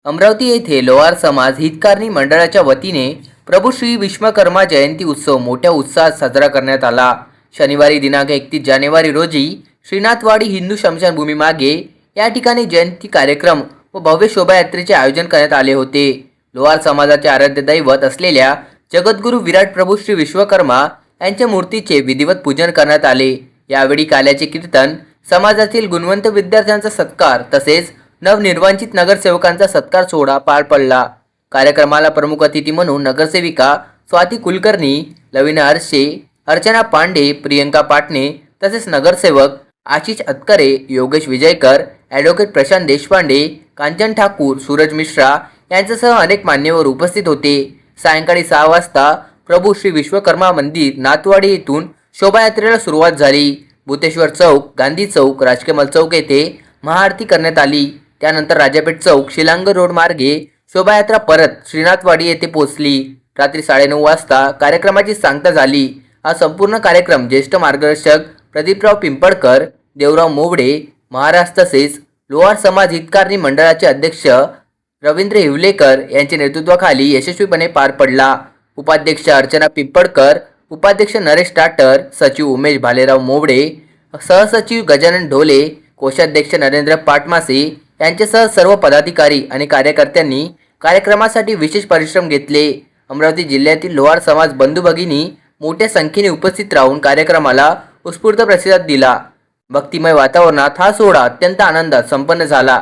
अमरावती येथे लोहार समाज हितकारणी मंडळाच्या वतीने प्रभू श्री विश्वकर्मा जयंती उत्सव मोठ्या उत्साहात साजरा करण्यात आला। शनिवारी दिनांक 31 जानेवारी रोजी श्रीनाथवाडी हिंदू स्मशानभूमी मागे या ठिकाणी जयंती कार्यक्रम व भव्य शोभायात्रेचे आयोजन करण्यात आले होते। लोहार समाजाचे आराध्य दैवत असलेल्या जगद्गुरू विराट प्रभू श्री विश्वकर्मा यांच्या मूर्तीचे विधिवत पूजन करण्यात आले। यावेळी काल्याचे कीर्तन, समाजातील गुणवंत विद्यार्थ्यांचा सत्कार तसेच नवनिर्वाचित नगरसेवकांचा सत्कार सोहळा पार पडला। कार्यक्रमाला प्रमुख अतिथी म्हणून नगरसेविका स्वाती कुलकर्णी, लवीना हर्षे, अर्चना पांडे, प्रियंका पाटणे तसेच नगरसेवक आशिष अतकरे, योगेश विजयकर, ॲडव्होकेट प्रशांत देशपांडे, कांचन ठाकूर, सूरज मिश्रा यांच्यासह अनेक मान्यवर उपस्थित होते। सायंकाळी 6 वाजता प्रभू श्री विश्वकर्मा मंदिर नाथवाडी येथून शोभायात्रेला सुरुवात झाली। भूतेश्वर चौक, गांधी चौक, राजकमल चौक येथे महाआरती करण्यात आली। त्यानंतर राजापेठ चौक, शिलांग रोड मार्गे शोभायात्रा परत श्रीनाथवाडी येथे पोहोचली। रात्री 9:30 वाजता कार्यक्रमाची सांगता झाली। हा संपूर्ण कार्यक्रम ज्येष्ठ मार्गदर्शक प्रदीपराव पिंपळकर, देवराव मोवडे महाराज तसेच लोहार समाज हितकारणी मंडळाचे अध्यक्ष रवींद्र हिवलेकर यांच्या नेतृत्वाखाली यशस्वीपणे पार पडला। उपाध्यक्ष अर्चना पिंपळकर, उपाध्यक्ष नरेश टाटर, सचिव उमेश भालेराव मोवडे, सहसचिव गजानन ढोले, कोषाध्यक्ष नरेंद्र पाटमासे यांच्यासह सर्व पदाधिकारी आणि कार्यकर्त्यांनी कार्यक्रमासाठी विशेष परिश्रम घेतले। अमरावती जिल्ह्यातील लोहार समाज बंधू भगिनी मोठ्या संख्येने उपस्थित राहून कार्यक्रमाला उत्स्फूर्त प्रतिसाद दिला। भक्तिमय वातावरणात हा सोहळा अत्यंत आनंदात संपन्न झाला।